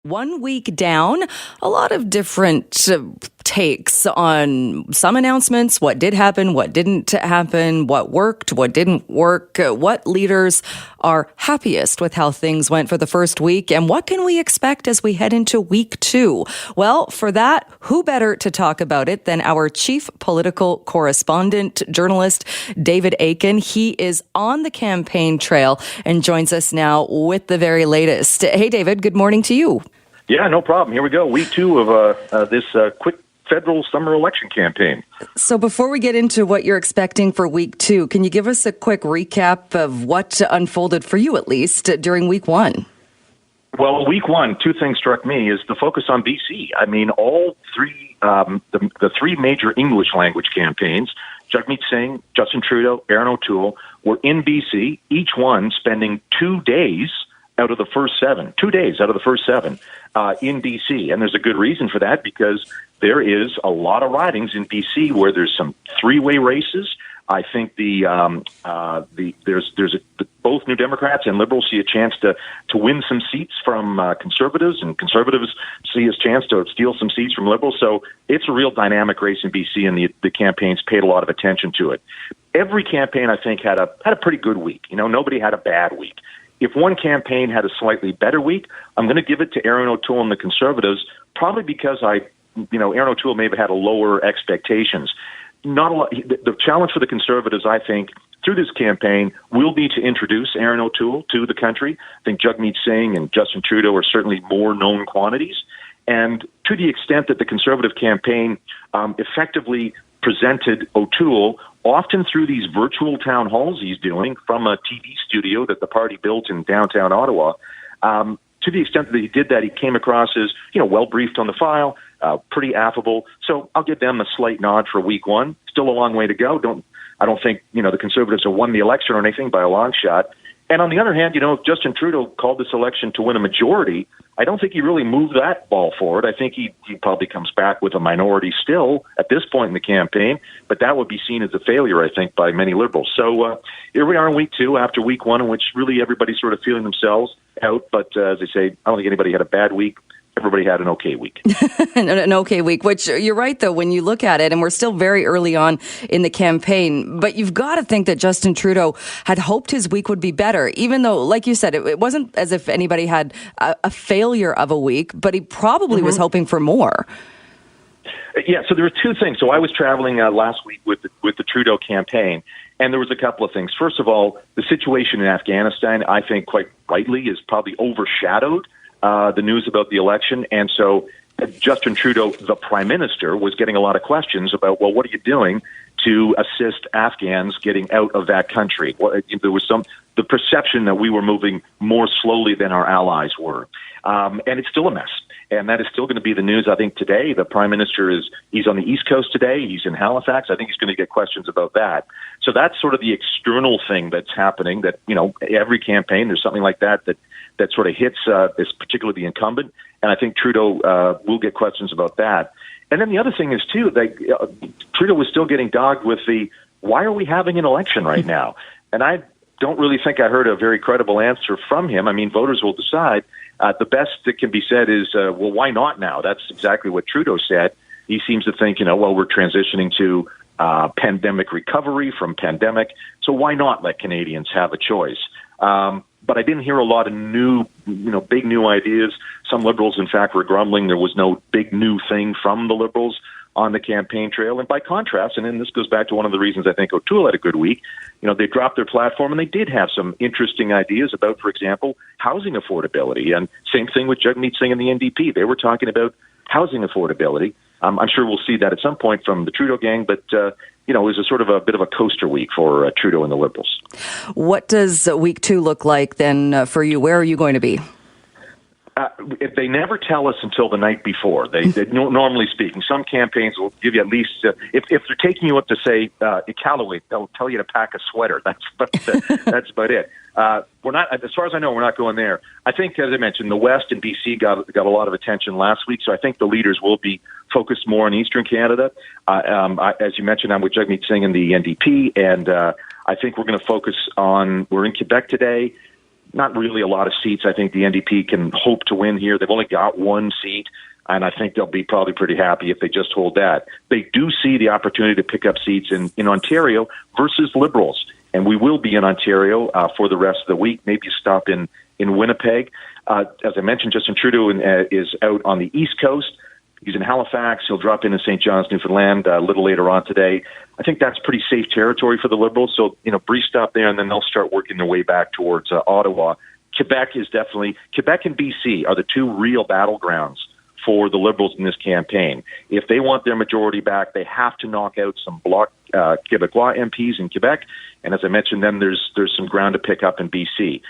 1 week down, a lot of different takes on some announcements, what did happen, what didn't happen, what worked, what didn't work, what leaders are happiest with how things went for the first week, and what can we expect as we head into week 2? Well, for that, who better to talk about it than our chief political correspondent, journalist, David Akin. He is on the campaign trail and joins us now with the very latest. Hey, David, good morning to you. Yeah, no problem. Here we go. Week 2 of this quick federal summer election campaign. So before we get into what you're expecting for week 2, can you give us a quick recap of what unfolded for you, at least, during week 1? Well, week 1, 2 things struck me is the focus on BC. I mean, all three, the 3 major English language campaigns, Jagmeet Singh, Justin Trudeau, Aaron O'Toole, were in BC, each one spending 2 days out of the first 7, 2 days out of the first 7 in BC. And there's a good reason for that, because there is a lot of ridings in BC where there's some 3-way races. I think both New Democrats and Liberals see a chance to win some seats from Conservatives, and Conservatives see a chance to steal some seats from Liberals. So it's a real dynamic race in BC, and the campaigns paid a lot of attention to it. Every campaign, I think, had a pretty good week. You know, nobody had a bad week. If one campaign had a slightly better week, I'm going to give it to Aaron O'Toole and the Conservatives, probably because Aaron O'Toole maybe had a lower expectations. Not a lot. The challenge for the Conservatives, I think, through this campaign will be to introduce Aaron O'Toole to the country. I think Jagmeet Singh and Justin Trudeau are certainly more known quantities. And to the extent that the Conservative campaign effectively presented O'Toole, often through these virtual town halls he's doing from a TV studio that the party built in downtown Ottawa, to the extent that he did that, he came across as, well briefed on the file, pretty affable. So I'll give them a slight nod for week 1. Still a long way to go. I don't think, the Conservatives have won the election or anything by a long shot. And on the other hand, if Justin Trudeau called this election to win a majority, I don't think he really moved that ball forward. I think he probably comes back with a minority still at this point in the campaign, but that would be seen as a failure, I think, by many Liberals. So here we are in week 2 after week 1, in which really everybody's sort of feeling themselves out. But as I say, I don't think anybody had a bad week. Everybody had an okay week. An okay week, which you're right, though, when you look at it, and we're still very early on in the campaign, but you've got to think that Justin Trudeau had hoped his week would be better, even though, like you said, it wasn't as if anybody had a failure of a week, but he probably was hoping for more. Yeah, so there were 2 things. So I was traveling last week with the Trudeau campaign, and there was a couple of things. First of all, the situation in Afghanistan, I think quite rightly, is probably overshadowed the news about the election. And so Justin Trudeau, the Prime Minister, was getting a lot of questions about, well, what are you doing to assist Afghans getting out of that country? Well, there was the perception that we were moving more slowly than our allies were. And it's still a mess. And that is still going to be the news, I think, today. The Prime Minister he's on the East Coast today. He's in Halifax. I think he's going to get questions about that. So that's sort of the external thing that's happening, that, every campaign, there's something like that sort of hits this, particularly the incumbent. And I think Trudeau will get questions about that. And then the other thing is, too, that Trudeau was still getting dogged with why are we having an election right now? And I don't really think I heard a very credible answer from him. I mean, voters will decide. The best that can be said is, well, why not now? That's exactly what Trudeau said. He seems to think, well, we're transitioning to pandemic recovery from pandemic, so why not let Canadians have a choice? But I didn't hear a lot of new, big new ideas. Some Liberals, in fact, were grumbling there was no big new thing from the Liberals on the campaign trail. And by contrast, and then this goes back to one of the reasons I think O'Toole had a good week, they dropped their platform and they did have some interesting ideas about, for example, housing affordability. And same thing with Jagmeet Singh and the NDP. They were talking about housing affordability. I'm sure we'll see that at some point from the Trudeau gang, but, it was a sort of a bit of a coaster week for Trudeau and the Liberals. What does week 2 look like then for you? Where are you going to be? They never tell us until the night before. They normally speaking, some campaigns will give you at least if they're taking you up to say Iqaluit, they'll tell you to pack a sweater. That's about it. We're not, as far as I know, we're not going there. I think, as I mentioned, the West and BC got a lot of attention last week, so I think the leaders will be focused more on Eastern Canada. As you mentioned, I'm with Jagmeet Singh and the NDP, and I think we're going to focus on. We're in Quebec today. not really a lot of seats. I think the NDP can hope to win here. They've only got one seat, and I think they'll be probably pretty happy if they just hold that. They do see the opportunity to pick up seats in Ontario versus Liberals, and we will be in Ontario for the rest of the week, maybe a stop in Winnipeg. As I mentioned, Justin Trudeau is out on the East Coast. He's in Halifax. He'll drop in St. John's, Newfoundland a little later on today. I think that's pretty safe territory for the Liberals. So, brief stop there, and then they'll start working their way back towards Ottawa. Quebec and BC are the two real battlegrounds for the Liberals in this campaign. If they want their majority back, they have to knock out some Bloc Québécois MPs in Quebec. And as I mentioned, then there's some ground to pick up in BC.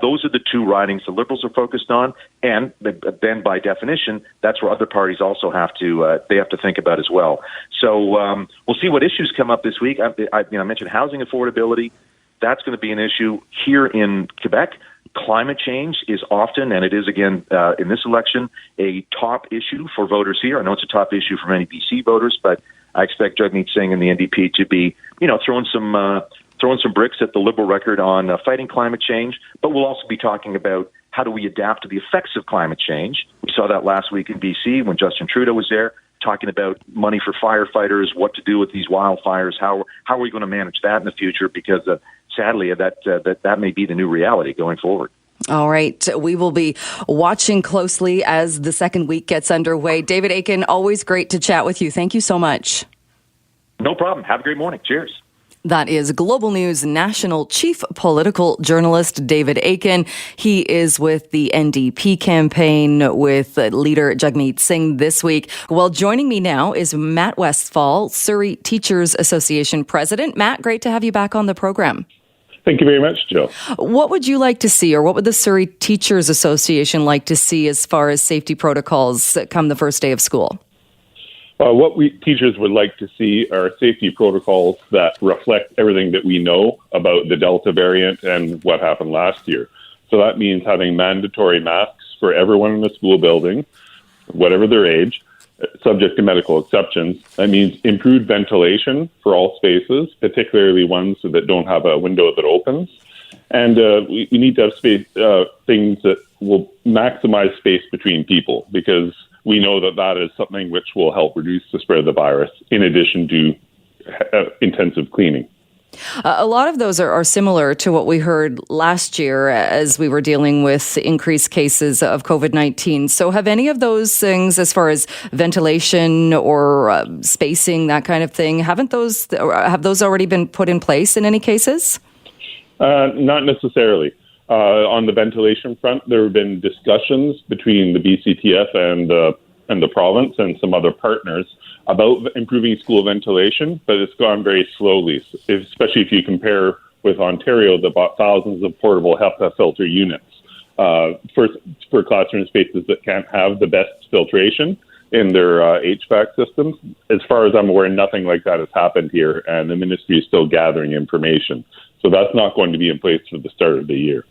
Those are the two ridings the Liberals are focused on, and then by definition, that's where other parties also have to think about as well. So we'll see what issues come up this week. I mentioned housing affordability. That's going to be an issue here in Quebec. Climate change is often, and it is again in this election, a top issue for voters here. I know it's a top issue for many BC voters, but I expect Jagmeet Singh and the NDP to be, throwing some bricks at the Liberal record on fighting climate change. But we'll also be talking about how do we adapt to the effects of climate change. We saw that last week in BC when Justin Trudeau was there, talking about money for firefighters, what to do with these wildfires, how are we going to manage that in the future? Because sadly, that may be the new reality going forward. All right. We will be watching closely as the second week gets underway. David Akin, always great to chat with you. Thank you so much. No problem. Have a great morning. Cheers. That is Global News National Chief Political Journalist David Akin. He is with the NDP campaign with leader Jagmeet Singh this week. Well, joining me now is Matt Westfall, Surrey Teachers Association President. Matt, great to have you back on the program. Thank you very much, Jill. What would you like to see, or what would the Surrey Teachers Association like to see as far as safety protocols come the first day of school? What we teachers would like to see are safety protocols that reflect everything that we know about the Delta variant and what happened last year. So that means having mandatory masks for everyone in the school building, whatever their age, subject to medical exceptions. That means improved ventilation for all spaces, particularly ones that don't have a window that opens. And we need to have space, things that will maximize space between people, because we know that is something which will help reduce the spread of the virus, in addition to intensive cleaning. A lot of those are similar to what we heard last year as we were dealing with increased cases of COVID-19. So have any of those things, as far as ventilation or spacing, that kind of thing, have those already been put in place in any cases? Not necessarily. On the ventilation front, there have been discussions between the BCTF and the province and some other partners about improving school ventilation, but it's gone very slowly, especially if you compare with Ontario that bought thousands of portable HEPA filter units for classroom spaces that can't have the best filtration in their HVAC systems. As far as I'm aware, nothing like that has happened here, and the ministry is still gathering information. So that's not going to be in place for the start of the year.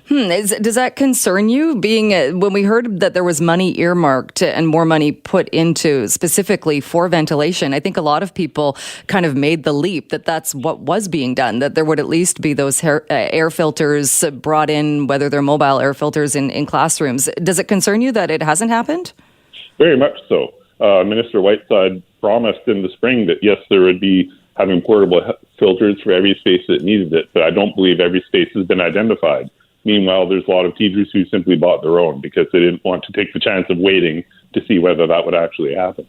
Does that concern you, being when we heard that there was money earmarked and more money put into specifically for ventilation? I think a lot of people kind of made the leap that that's what was being done, that there would at least be those air filters brought in, whether they're mobile air filters in classrooms. Does it concern you that it hasn't happened? Very much so. Minister Whiteside promised in the spring that, yes, there would be having portable filters for every space that needed it, but I don't believe every space has been identified. Meanwhile, there's a lot of teachers who simply bought their own because they didn't want to take the chance of waiting to see whether that would actually happen.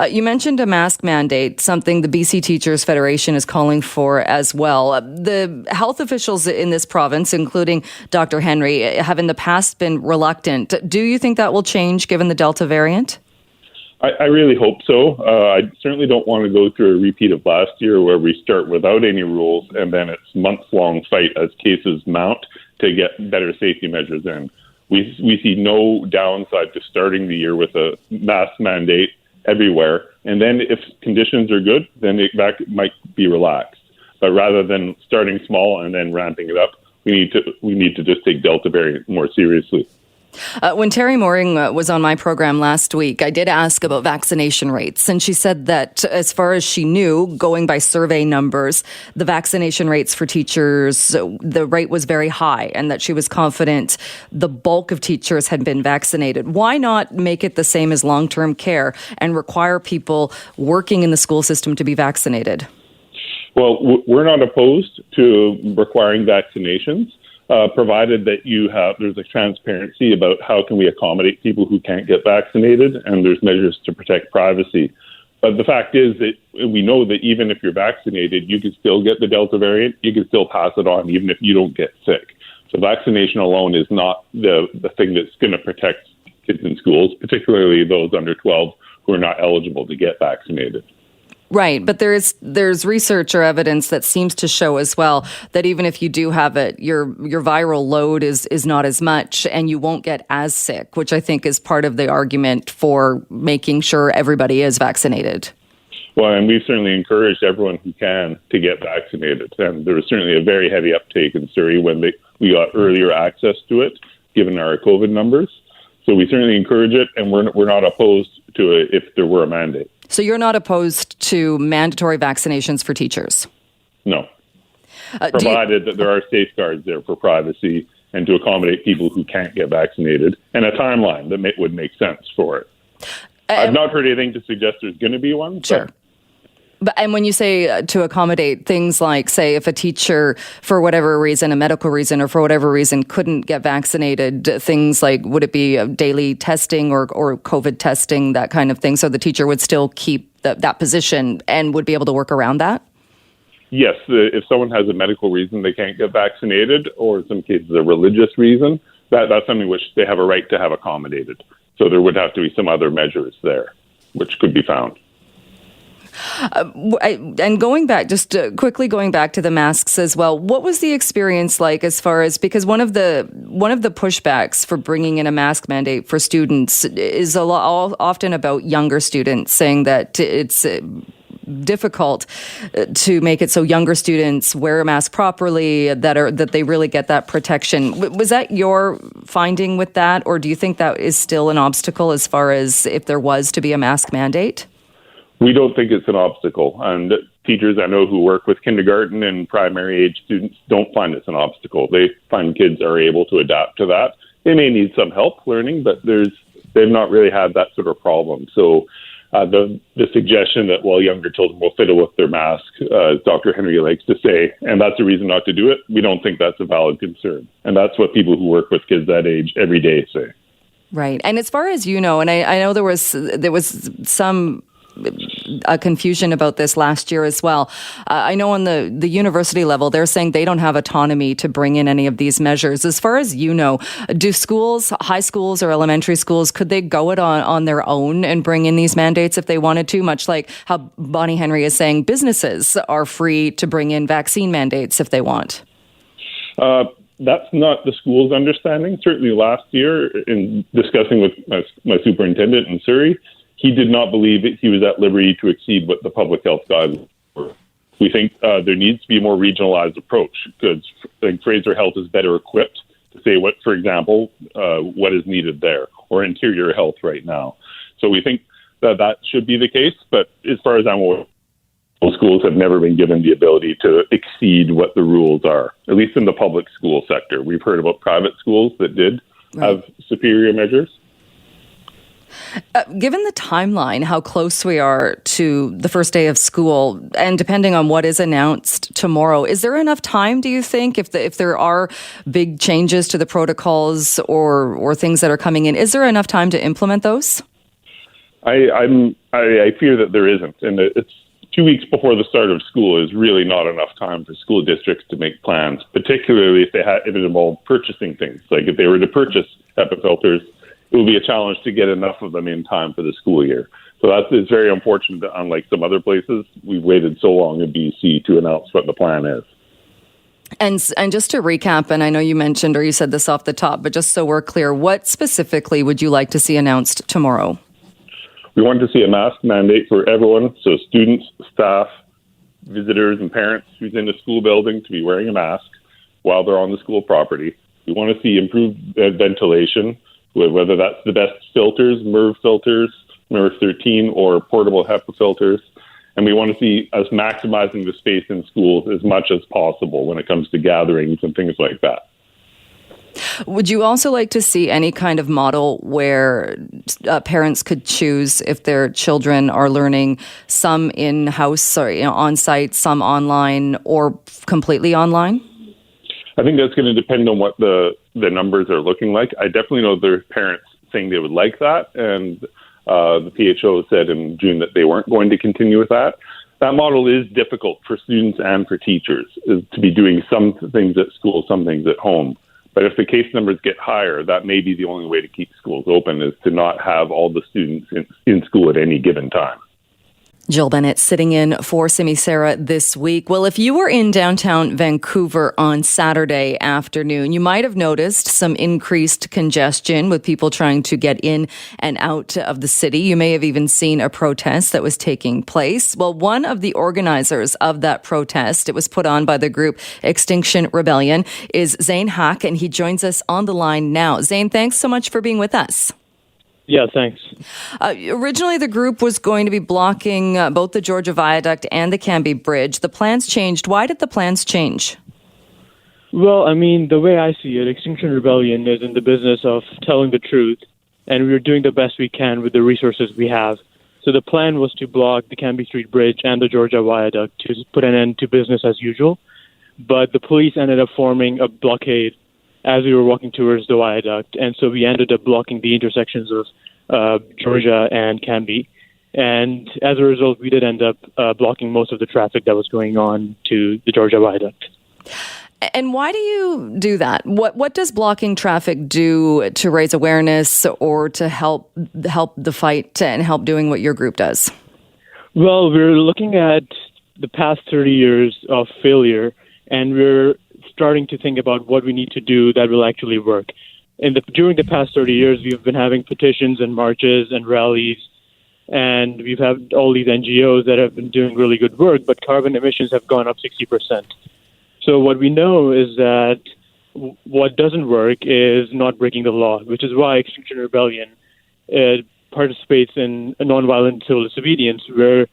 You mentioned a mask mandate, something the BC Teachers Federation is calling for as well. The health officials in this province, including Dr. Henry, have in the past been reluctant. Do you think that will change given the Delta variant? I really hope so. I certainly don't want to go through a repeat of last year where we start without any rules and then it's months-long fight as cases mount to get better safety measures in. We see no downside to starting the year with a mask mandate everywhere. And then if conditions are good, then that might be relaxed. But rather than starting small and then ramping it up, we need to just take Delta variant more seriously. When Terry Mooring was on my program last week, I did ask about vaccination rates, and she said that as far as she knew, going by survey numbers, the vaccination rates for teachers, the rate was very high, and that she was confident the bulk of teachers had been vaccinated. Why not make it the same as long-term care and require people working in the school system to be vaccinated? Well, we're not opposed to requiring vaccinations. Provided that there's a transparency about how can we accommodate people who can't get vaccinated, and there's measures to protect privacy. But the fact is that we know that even if you're vaccinated, you can still get the Delta variant. You can still pass it on even if you don't get sick. So vaccination alone is not the thing that's going to protect kids in schools, particularly those under 12 who are not eligible to get vaccinated. Right, but there's research or evidence that seems to show as well that even if you do have it, your viral load is not as much and you won't get as sick, which I think is part of the argument for making sure everybody is vaccinated. Well, and we've certainly encouraged everyone who can to get vaccinated. And there was certainly a very heavy uptake in Surrey when we got earlier access to it, given our COVID numbers. So we certainly encourage it, and we're not opposed to it if there were a mandate. So you're not opposed to mandatory vaccinations for teachers? No. Provided that there are safeguards there for privacy and to accommodate people who can't get vaccinated, and a timeline that would make sense for it. I've not heard anything to suggest there's going to be one. Sure. And when you say to accommodate things like, say, if a teacher, for whatever reason, a medical reason or for whatever reason, couldn't get vaccinated, things like, would it be daily testing or COVID testing, that kind of thing, so the teacher would still keep that position and would be able to work around that? Yes. If someone has a medical reason they can't get vaccinated, or in some cases a religious reason, that's something which they have a right to have accommodated. So there would have to be some other measures there, which could be found. And quickly going back to the masks as well, what was the experience like as far as, because one of the pushbacks for bringing in a mask mandate for students is often about younger students, saying that it's difficult to make it so younger students wear a mask properly, that they really get that protection. Was that your finding with that, or do you think that is still an obstacle as far as if there was to be a mask mandate? We don't think it's an obstacle, and teachers I know who work with kindergarten and primary age students don't find it's an obstacle. They find kids are able to adapt to that. They may need some help learning, but they've not really had that sort of problem. So the suggestion that, younger children will fiddle with their mask, as Dr. Henry likes to say, and that's a reason not to do it, we don't think that's a valid concern. And that's what people who work with kids that age every day say. Right. And as far as you know, and I know there was some confusion about this last year as well. I know on the university level, they're saying they don't have autonomy to bring in any of these measures. As far as you know, do schools, high schools or elementary schools, could they go it on their own and bring in these mandates if they wanted to, much like how Bonnie Henry is saying businesses are free to bring in vaccine mandates if they want? That's not the school's understanding. Certainly last year, in discussing with my superintendent in Surrey, he did not believe that he was at liberty to exceed what the public health guidelines were. We think there needs to be a more regionalized approach, because I think Fraser Health is better equipped to say what, for example, what is needed there, or Interior Health right now. So we think that should be the case. But as far as I'm aware, schools have never been given the ability to exceed what the rules are, at least in the public school sector. We've heard about private schools that did have superior measures. Given the timeline, how close we are to the first day of school, and depending on what is announced tomorrow, is there enough time, do you think, if there are big changes to the protocols or things that are coming in, is there enough time to implement those? I fear that there isn't, and it's 2 weeks before the start of school is really not enough time for school districts to make plans, particularly if it involved purchasing things. Like if they were to purchase HEPA filters, it will be a challenge to get enough of them in time for the school year. So it's very unfortunate that, unlike some other places, we've waited so long in BC to announce what the plan is. And just to recap, and I know you mentioned or you said this off the top, but just so we're clear, what specifically would you like to see announced tomorrow? We want to see a mask mandate for everyone, so students, staff, visitors, and parents who's in the school building to be wearing a mask while they're on the school property. We want to see improved ventilation whether that's the best filters, MERV filters, MERV 13, or portable HEPA filters. And we want to see us maximizing the space in schools as much as possible when it comes to gatherings and things like that. Would you also like to see any kind of model where parents could choose if their children are learning some in-house or on-site, some online, or completely online? I think that's going to depend on what the numbers are looking like. I definitely know there's parents saying they would like that, and the PHO said in June that they weren't going to continue with that. That model is difficult for students and for teachers, is to be doing some things at school, some things at home. But if the case numbers get higher, that may be the only way to keep schools open, is to not have all the students in school at any given time. Jill Bennett sitting in for Simi Sarah this week. Well, if you were in downtown Vancouver on Saturday afternoon, you might have noticed some increased congestion with people trying to get in and out of the city. You may have even seen a protest that was taking place. Well, one of the organizers of that protest, it was put on by the group Extinction Rebellion, is Zane Hack, and he joins us on the line now. Zane, thanks so much for being with us. Yeah, thanks. Originally, the group was going to be blocking both the Georgia Viaduct and the Cambie Bridge. The plans changed. Why did the plans change? Well, I mean, the way I see it, Extinction Rebellion is in the business of telling the truth, and we're doing the best we can with the resources we have. So the plan was to block the Cambie Street Bridge and the Georgia Viaduct to put an end to business as usual. But the police ended up forming a blockade as we were walking towards the viaduct, and so we ended up blocking the intersections of Georgia and Cambie. And as a result, we did end up blocking most of the traffic that was going on to the Georgia Viaduct. And why do you do that? What does blocking traffic do to raise awareness or to help the fight and help doing what your group does? Well, we're looking at the past 30 years of failure, and we're starting to think about what we need to do that will actually work. During the past 30 years, we've been having petitions and marches and rallies, and we've had all these NGOs that have been doing really good work, but carbon emissions have gone up 60%. So what we know is that what doesn't work is not breaking the law, which is why Extinction Rebellion participates in a nonviolent civil disobedience, where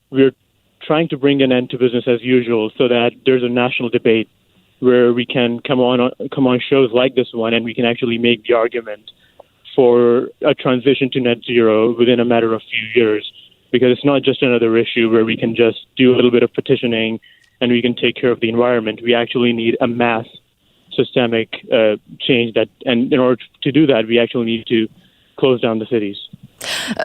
we're trying to bring an end to business as usual so that there's a national debate where we can come on shows like this one, and we can actually make the argument for a transition to net zero within a matter of few years, because it's not just another issue where we can just do a little bit of petitioning and we can take care of the environment. We actually need a mass systemic change and in order to do that, we actually need to close down the cities.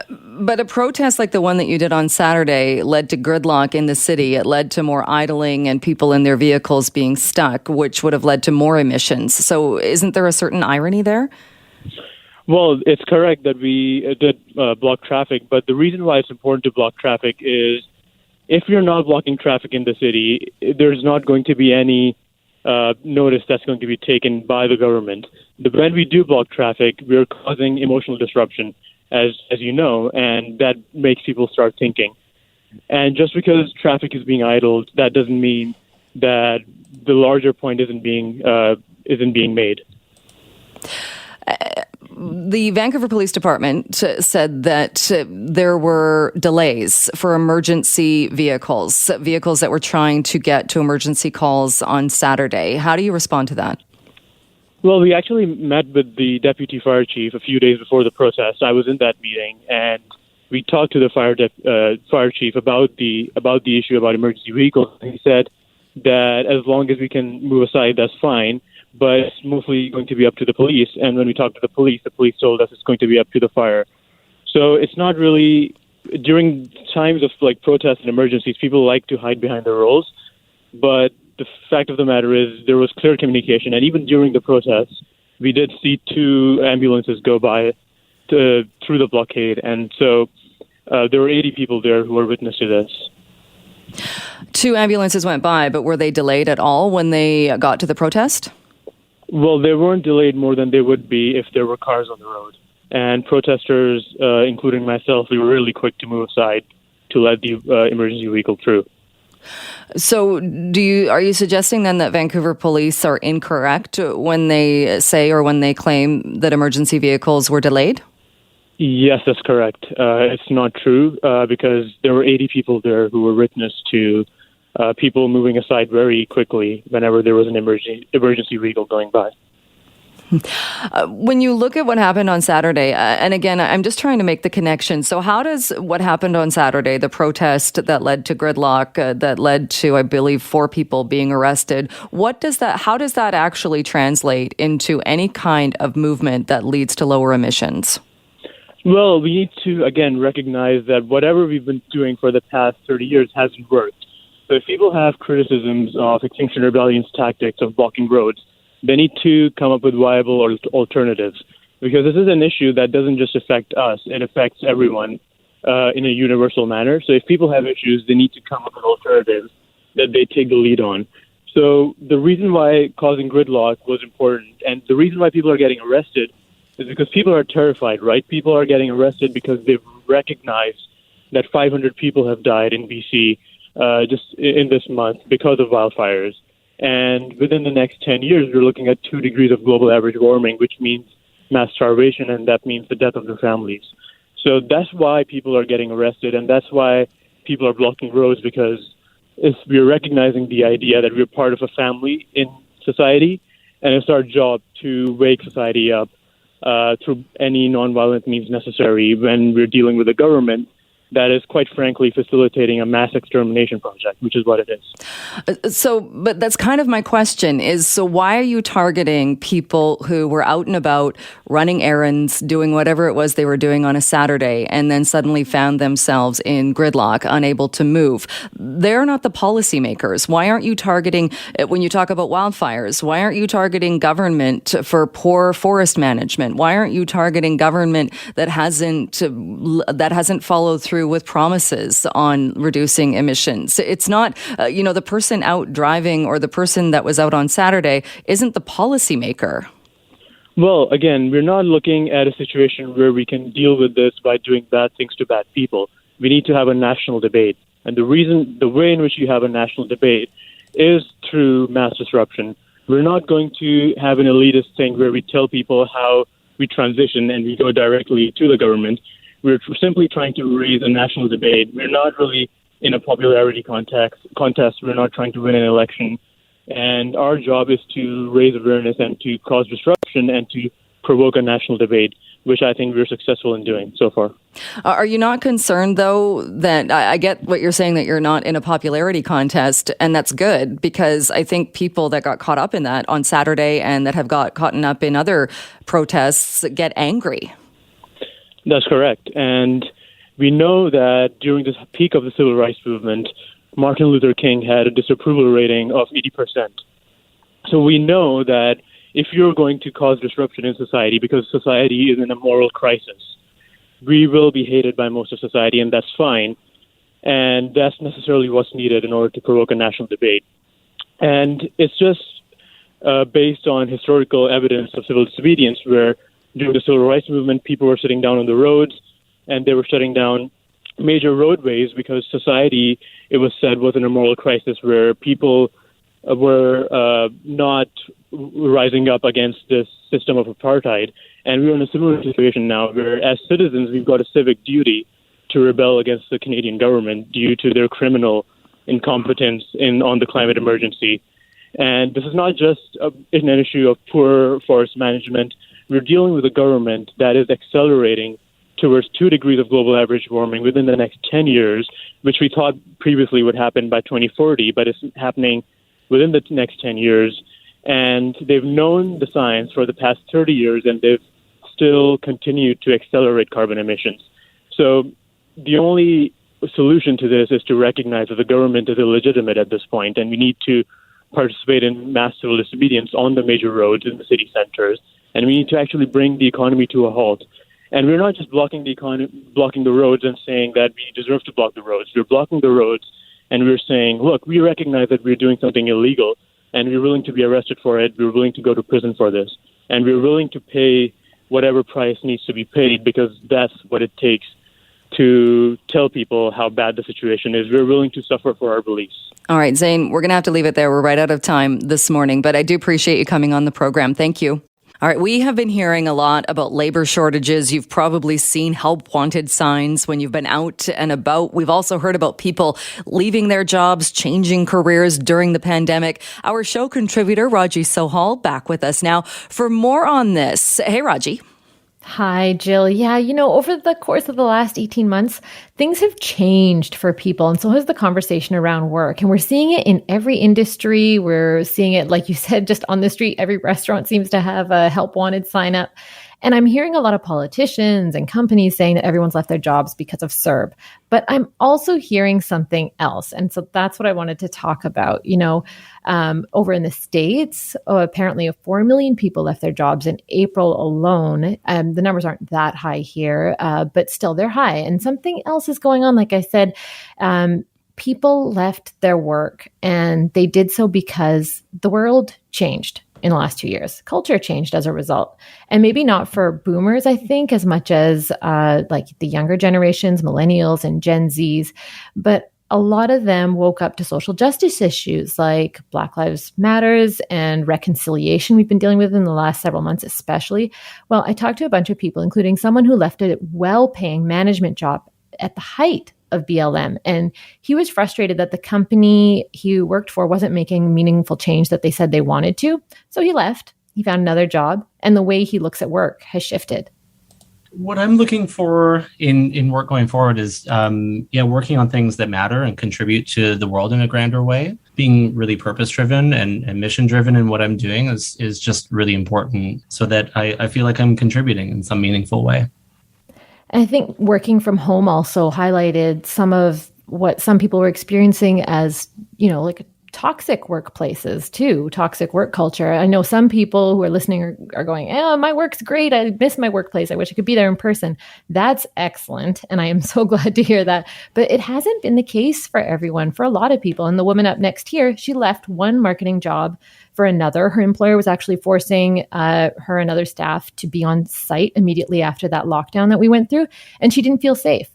But a protest like the one that you did on Saturday led to gridlock in the city. It led to more idling and people in their vehicles being stuck, which would have led to more emissions. So isn't there a certain irony there? Well, it's correct that we did block traffic, but the reason why it's important to block traffic is if you're not blocking traffic in the city, there's not going to be any notice that's going to be taken by the government. When we do block traffic, we're causing emotional disruption, as you know, and that makes people start thinking. And just because traffic is being idled, that doesn't mean that the larger point isn't being made. The Vancouver Police Department said that there were delays for emergency vehicles that were trying to get to emergency calls on Saturday. How do you respond to that? Well, we actually met with the deputy fire chief a few days before the protest. I was in that meeting, and we talked to the fire chief about the issue about emergency vehicles. He said that as long as we can move aside, that's fine, but it's mostly going to be up to the police. And when we talked to the police told us it's going to be up to the fire. So it's not really, during times of like protests and emergencies, people like to hide behind the rules, but the fact of the matter is there was clear communication, and even during the protests, we did see 2 ambulances go by through the blockade, and so there were 80 people there who were witness to this. 2 ambulances went by, but were they delayed at all when they got to the protest? Well, they weren't delayed more than they would be if there were cars on the road. And protesters, including myself, we were really quick to move aside to let the emergency vehicle through. So are you suggesting then that Vancouver police are incorrect when they say or when they claim that emergency vehicles were delayed? Yes, that's correct. It's not true because there were 80 people there who were witness to people moving aside very quickly whenever there was an emergency vehicle going by. When you look at what happened on Saturday, and again, I'm just trying to make the connection. So how does what happened on Saturday, the protest that led to gridlock, that led to, I believe, 4 people being arrested, how does that actually translate into any kind of movement that leads to lower emissions? Well, we need to, again, recognize that whatever we've been doing for the past 30 years hasn't worked. So if people have criticisms of Extinction Rebellion's tactics of blocking roads, they need to come up with viable alternatives, because this is an issue that doesn't just affect us, it affects everyone in a universal manner. So if people have issues, they need to come up with alternatives that they take the lead on. So the reason why causing gridlock was important, and the reason why people are getting arrested, is because people are terrified, right? People are getting arrested because they've recognized that 500 people have died in BC just in this month because of wildfires. And within the next 10 years, we're looking at 2 degrees of global average warming, which means mass starvation, and that means the death of their families. So that's why people are getting arrested, and that's why people are blocking roads, because we're recognizing the idea that we're part of a family in society, and it's our job to wake society up through any nonviolent means necessary when we're dealing with a government that is, quite frankly, facilitating a mass extermination project, which is what it is. But that's kind of my question so why are you targeting people who were out and about running errands, doing whatever it was they were doing on a Saturday, and then suddenly found themselves in gridlock, unable to move? They're not the policymakers. Why aren't you targeting, when you talk about wildfires, why aren't you targeting government for poor forest management? Why aren't you targeting government that hasn't followed through with promises on reducing emissions? It's not, the person out driving or the person that was out on Saturday isn't the policymaker. Well, again, we're not looking at a situation where we can deal with this by doing bad things to bad people. We need to have a national debate. And the way in which you have a national debate is through mass disruption. We're not going to have an elitist thing where we tell people how we transition and we go directly to the government. We're simply trying to raise a national debate. We're not really in a popularity contest. We're not trying to win an election. And our job is to raise awareness and to cause disruption and to provoke a national debate, which I think we're successful in doing so far. Are you not concerned, though, that I get what you're saying, that you're not in a popularity contest, and that's good, because I think people that got caught up in that on Saturday and that have got caught up in other protests get angry? That's correct. And we know that during the peak of the civil rights movement, Martin Luther King had a disapproval rating of 80%. So we know that if you're going to cause disruption in society, because society is in a moral crisis, we will be hated by most of society, and that's fine. And that's necessarily what's needed in order to provoke a national debate. And it's just based on historical evidence of civil disobedience, where during the civil rights movement, people were sitting down on the roads, and they were shutting down major roadways because society, it was said, was in a moral crisis where people were not rising up against this system of apartheid. And we're in a similar situation now where, as citizens, we've got a civic duty to rebel against the Canadian government due to their criminal incompetence on the climate emergency. And this is not just an issue of poor forest management. We're dealing with a government that is accelerating towards 2 degrees of global average warming within the next 10 years, which we thought previously would happen by 2040, but it's happening within the next 10 years. And they've known the science for the past 30 years, and they've still continued to accelerate carbon emissions. So the only solution to this is to recognize that the government is illegitimate at this point, and we need to participate in mass civil disobedience on the major roads in the city centers, and we need to actually bring the economy to a halt. And we're not just blocking the roads and saying that we deserve to block the roads. We're blocking the roads, and we're saying, look, we recognize that we're doing something illegal, and we're willing to be arrested for it. We're willing to go to prison for this, and we're willing to pay whatever price needs to be paid, because that's what it takes to tell people how bad the situation is. We're willing to suffer for our beliefs. All right, Zane, we're going to have to leave it there. We're right out of time this morning, but I do appreciate you coming on the program. Thank you. All right, we have been hearing a lot about labor shortages. You've probably seen help wanted signs when you've been out and about. We've also heard about people leaving their jobs, changing careers during the pandemic. Our show contributor, Raji Sohal, back with us now for more on this. Hey, Raji. Hi, Jill. Yeah, over the course of the last 18 months, things have changed for people. And so has the conversation around work. And we're seeing it in every industry. We're seeing it, like you said, just on the street. Every restaurant seems to have a help wanted sign up. And I'm hearing a lot of politicians and companies saying that everyone's left their jobs because of CERB. But I'm also hearing something else. And so that's what I wanted to talk about. Over in the States, apparently 4 million people left their jobs in April alone. The numbers aren't that high here, but still they're high. And something else is going on. Like I said, people left their work and they did so because the world changed in the last 2 years. Culture changed as a result. And maybe not for boomers, I think, as much as like the younger generations, millennials and Gen Zs. But a lot of them woke up to social justice issues like Black Lives Matters and reconciliation we've been dealing with in the last several months, especially. Well, I talked to a bunch of people, including someone who left a well-paying management job at the height of BLM. And he was frustrated that the company he worked for wasn't making meaningful change that they said they wanted to. So he left, he found another job, and the way he looks at work has shifted. What I'm looking for in work going forward is, working on things that matter and contribute to the world in a grander way. Being really purpose-driven and mission-driven in what I'm doing is just really important so that I feel like I'm contributing in some meaningful way. I think working from home also highlighted some of what some people were experiencing as, like toxic workplaces too, toxic work culture. I know some people who are listening are going, my work's great. I miss my workplace. I wish I could be there in person. That's excellent. And I am so glad to hear that. But it hasn't been the case for everyone, for a lot of people. And the woman up next here, she left one marketing job for another. Her employer was actually forcing her and other staff to be on site immediately after that lockdown that we went through. And she didn't feel safe.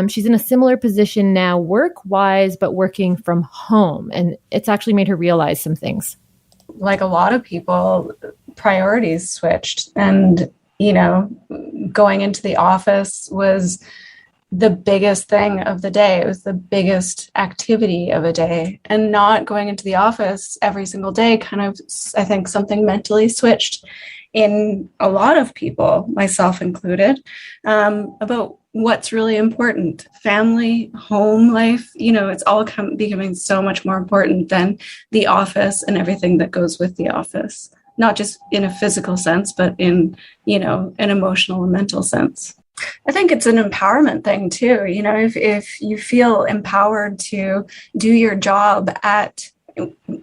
She's in a similar position now work-wise, but working from home. And it's actually made her realize some things. Like a lot of people, priorities switched. And, going into the office was the biggest thing of the day. It was the biggest activity of a day. And not going into the office every single day kind of, I think, something mentally switched in a lot of people, myself included, about what's really important. Family, home life, it's all becoming so much more important than the office and everything that goes with the office. Not just in a physical sense, but in, an emotional and mental sense. I think it's an empowerment thing too. If you feel empowered to do your job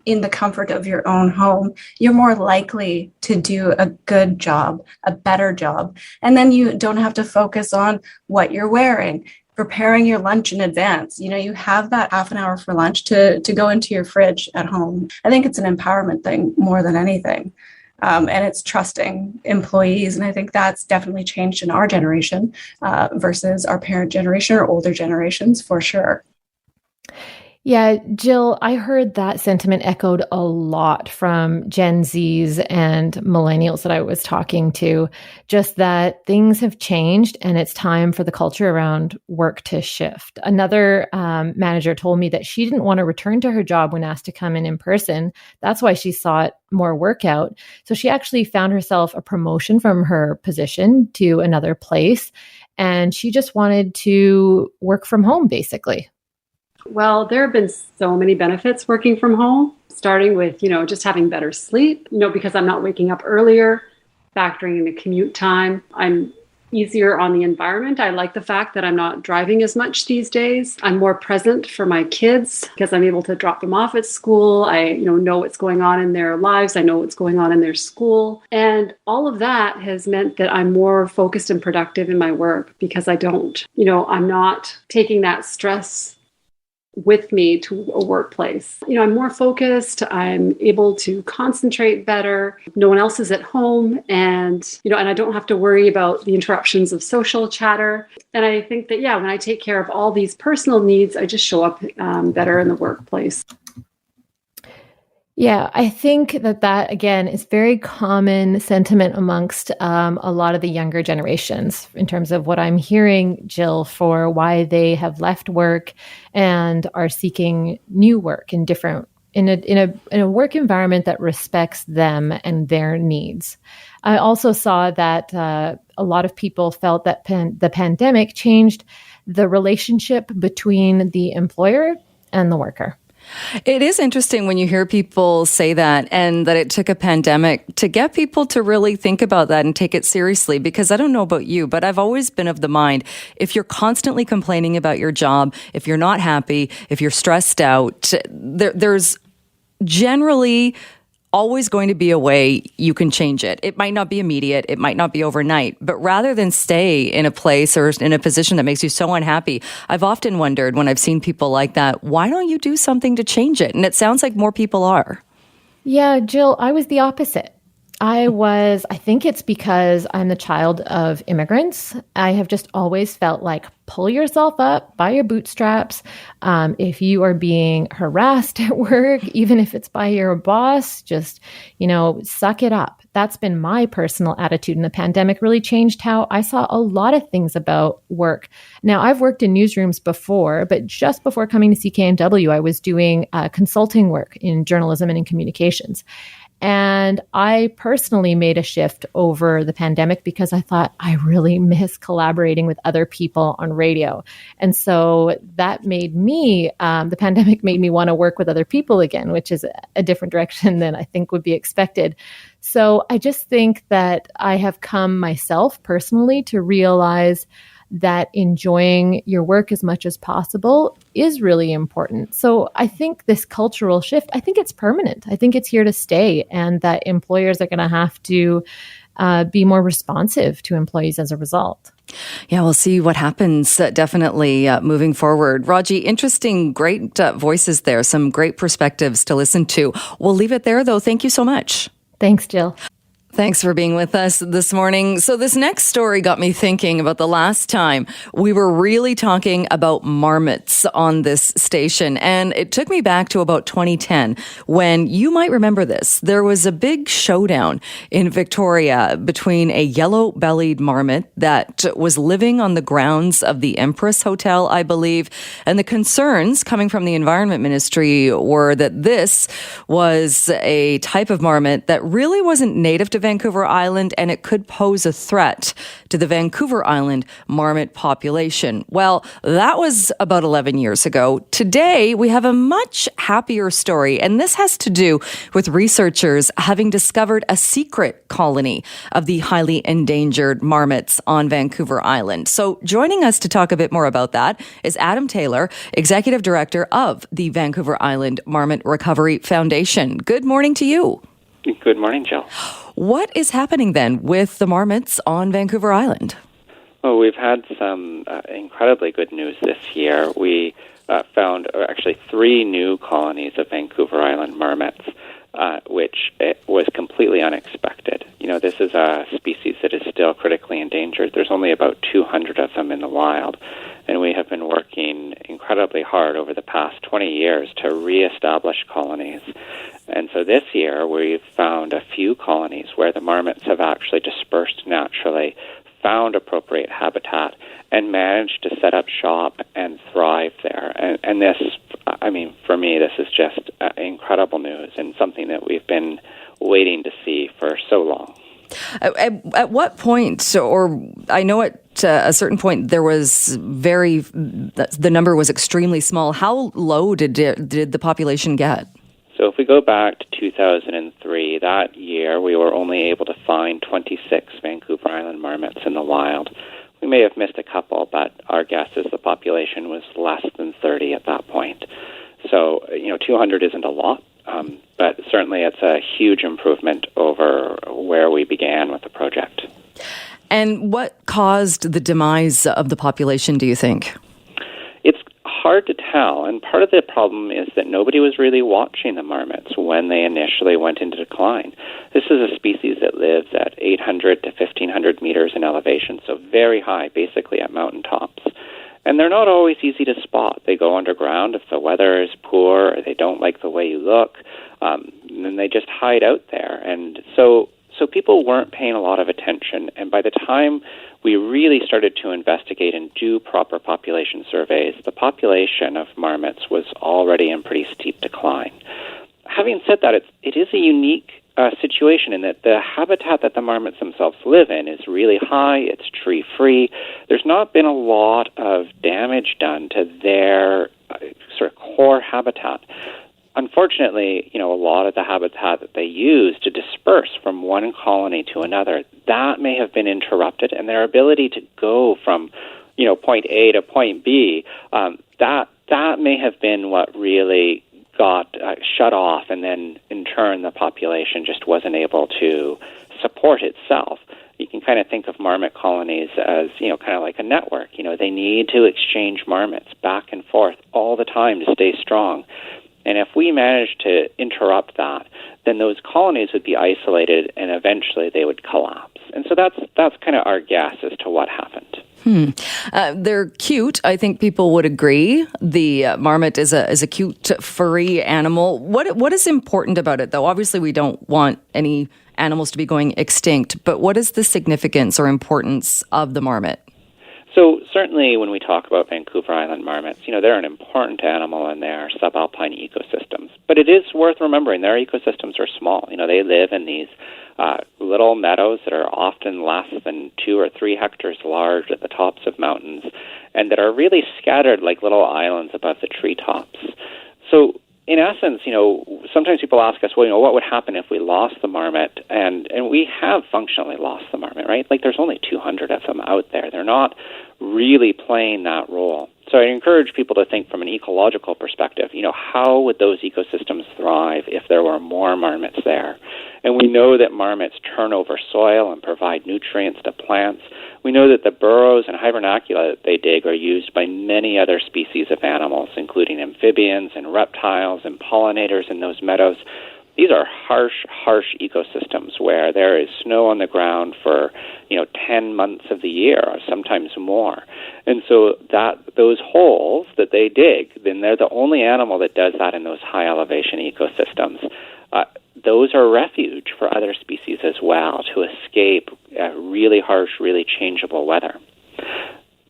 in the comfort of your own home, you're more likely to do a good job, a better job. And then you don't have to focus on what you're wearing, preparing your lunch in advance. You have that half an hour for lunch to go into your fridge at home. I think it's an empowerment thing more than anything. And it's trusting employees. And I think that's definitely changed in our generation versus our parent generation or older generations for sure. Yeah, Jill, I heard that sentiment echoed a lot from Gen Zs and millennials that I was talking to, just that things have changed and it's time for the culture around work to shift. Another manager told me that she didn't want to return to her job when asked to come in person. That's why she sought more work out. So she actually found herself a promotion from her position to another place, and she just wanted to work from home, basically. Well, there have been so many benefits working from home, starting with, just having better sleep, because I'm not waking up earlier, factoring in the commute time. I'm easier on the environment. I like the fact that I'm not driving as much these days. I'm more present for my kids because I'm able to drop them off at school. I know what's going on in their lives. I know what's going on in their school. And all of that has meant that I'm more focused and productive in my work because I'm not taking that stress with me to a workplace. I'm more focused. I'm able to concentrate better. No one else is at home, and I don't have to worry about the interruptions of social chatter. And I think that, when I take care of all these personal needs, I just show up better in the workplace. Yeah, I think that again is very common sentiment amongst a lot of the younger generations in terms of what I'm hearing, Jill, for why they have left work and are seeking new work in a work environment that respects them and their needs. I also saw that a lot of people felt that the pandemic changed the relationship between the employer and the worker. It is interesting when you hear people say that, and that it took a pandemic to get people to really think about that and take it seriously. Because I don't know about you, but I've always been of the mind, if you're constantly complaining about your job, if you're not happy, if you're stressed out, there's generally always going to be a way you can change it. It might not be immediate. It might not be overnight. But rather than stay in a place or in a position that makes you so unhappy, I've often wondered when I've seen people like that, why don't you do something to change it? And it sounds like more people are. Yeah, Jill, I was the opposite. I think it's because I'm the child of immigrants. I have just always felt like pull yourself up by your bootstraps. If you are being harassed at work, even if it's by your boss, just, suck it up. That's been my personal attitude. And the pandemic really changed how I saw a lot of things about work. Now, I've worked in newsrooms before, but just before coming to CKNW, I was doing consulting work in journalism and in communications. And I personally made a shift over the pandemic because I thought I really miss collaborating with other people on radio. And so that made me, the pandemic made me want to work with other people again, which is a different direction than I think would be expected. So I just think that I have come myself personally to realize that enjoying your work as much as possible is really important. So I think this cultural shift, I think it's permanent. I think it's here to stay, and that employers are going to have to be more responsive to employees as a result. Yeah, we'll see what happens definitely moving forward. Raji, interesting, great voices there, some great perspectives to listen to. We'll leave it there, though. Thank you so much. Thanks, Jill. Thanks for being with us this morning. So this next story got me thinking about the last time we were really talking about marmots on this station. And it took me back to about 2010 when, you might remember this, there was a big showdown in Victoria between a yellow-bellied marmot that was living on the grounds of the Empress Hotel, I believe. And the concerns coming from the Environment Ministry were that this was a type of marmot that really wasn't native to Vancouver Island, and it could pose a threat to the Vancouver Island marmot population. Well, that was about 11 years ago. Today, we have a much happier story, and this has to do with researchers having discovered a secret colony of the highly endangered marmots on Vancouver Island. So joining us to talk a bit more about that is Adam Taylor, Executive Director of the Vancouver Island Marmot Recovery Foundation. Good morning to you. Good morning, Jill. What is happening then with the marmots on Vancouver Island? Well, we've had some incredibly good news this year. We found actually 3 new colonies of Vancouver Island marmots, which was completely unexpected. This is a species that is still critically endangered. There's only about 200 of them in the wild, and we have been working incredibly hard over the past 20 years to reestablish colonies. And so this year, we've found a few colonies where the marmots have actually dispersed naturally, found appropriate habitat, and managed to set up shop and thrive there. And this, for me, this is just incredible news and something that we've been waiting to see for so long. At what point, or I know at a certain point, the number was extremely small. How low did the population get? So if we go back to 2003, that year we were only able to find 26 Vancouver Island marmots in the wild. We may have missed a couple, but our guess is the population was less than 30 at that point. So, 200 isn't a lot, but certainly it's a huge improvement over where we began with the project. And what caused the demise of the population, do you think? It's hard hard to tell, and part of the problem is that nobody was really watching the marmots when they initially went into decline. This is a species that lives at 800 to 1,500 meters in elevation, so very high, basically at mountaintops. And they're not always easy to spot. They go underground if the weather is poor or they don't like the way you look, and they just hide out there. And so people weren't paying a lot of attention, and by the time we really started to investigate and do proper population surveys, the population of marmots was already in pretty steep decline. Having said that, it is a unique situation in that the habitat that the marmots themselves live in is really high, it's tree-free. There's not been a lot of damage done to their sort of core habitat. Unfortunately, a lot of the habitat that they use to disperse from one colony to another, that may have been interrupted, and their ability to go from, point A to point B, that may have been what really got shut off, and then in turn the population just wasn't able to support itself. You can kind of think of marmot colonies as, kind of like a network. They need to exchange marmots back and forth all the time to stay strong. And if we manage to interrupt that, then those colonies would be isolated and eventually they would collapse. And so that's kind of our guess as to what happened. They're cute. I think people would agree. The marmot is a cute, furry animal. What is important about it, though? Obviously, we don't want any animals to be going extinct, but what is the significance or importance of the marmot? So certainly when we talk about Vancouver Island marmots, they're an important animal in their subalpine ecosystems. But it is worth remembering their ecosystems are small. They live in these little meadows that are often less than 2 or 3 hectares large at the tops of mountains, and that are really scattered like little islands above the treetops. So in essence, sometimes people ask us, well, what would happen if we lost the marmot? And we have functionally lost the marmot, right? Like there's only 200 of them out there. They're not really playing that role. So I encourage people to think from an ecological perspective, how would those ecosystems thrive if there were more marmots there? And we know that marmots turn over soil and provide nutrients to plants. We know that the burrows and hibernacula that they dig are used by many other species of animals, including amphibians and reptiles and pollinators in those meadows. These are harsh ecosystems where there is snow on the ground for, 10 months of the year, or sometimes more. And so those holes that they dig, then they're the only animal that does that in those high elevation ecosystems. Those are refuge for other species as well to escape really harsh, really changeable weather.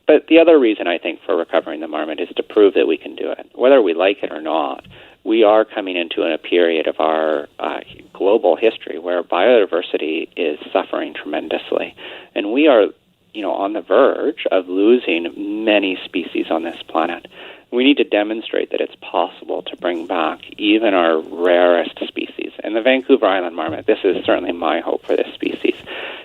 But the other reason, I think, for recovering the marmot is to prove that we can do it. Whether we like it or not, we are coming into a period of our global history where biodiversity is suffering tremendously. And we are, on the verge of losing many species on this planet. We need to demonstrate that it's possible to bring back even our rarest species. And the Vancouver Island marmot, this is certainly my hope for this species,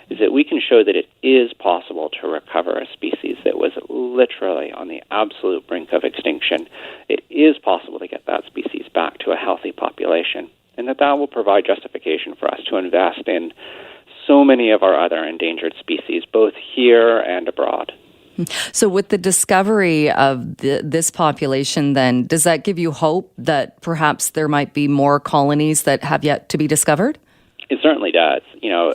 is that we can show that it is possible to recover a species that was literally on the absolute brink of extinction. It is possible to get that species back to a healthy population, and that will provide justification for us to invest in so many of our other endangered species, both here and abroad. So with the discovery of this population, then, does that give you hope that perhaps there might be more colonies that have yet to be discovered? It certainly does.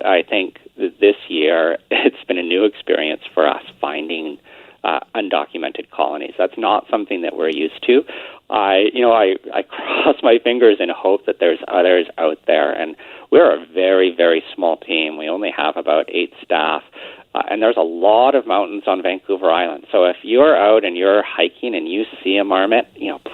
I think that this year it's been a new experience for us finding undocumented colonies. That's not something that we're used to. I cross my fingers and hope that there's others out there. And we're a very, very small team. We only have about 8 staff. And there's a lot of mountains on Vancouver Island. So if you're out and you're hiking and you see a marmot,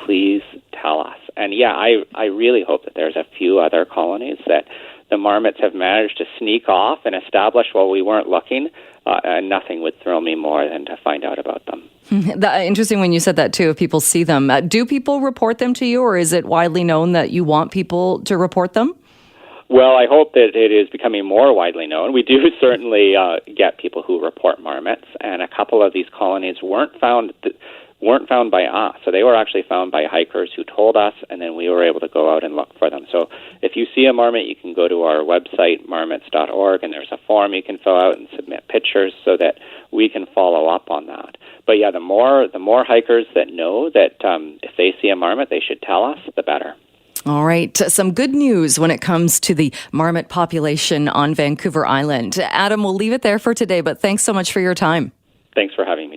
please tell us. And I really hope that there's a few other colonies that the marmots have managed to sneak off and establish while we weren't looking. And nothing would thrill me more than to find out about them. Interesting when you said that, too, if people see them. Do people report them to you, or is it widely known that you want people to report them? Well, I hope that it is becoming more widely known. We do certainly get people who report marmots, and a couple of these colonies weren't found by us. So they were actually found by hikers who told us, and then we were able to go out and look for them. So if you see a marmot, you can go to our website, marmots.org, and there's a form you can fill out and submit pictures so that we can follow up on that. But yeah, the more hikers that know that if they see a marmot, they should tell us, the better. All right. Some good news when it comes to the marmot population on Vancouver Island. Adam, we'll leave it there for today, but thanks so much for your time. Thanks for having me.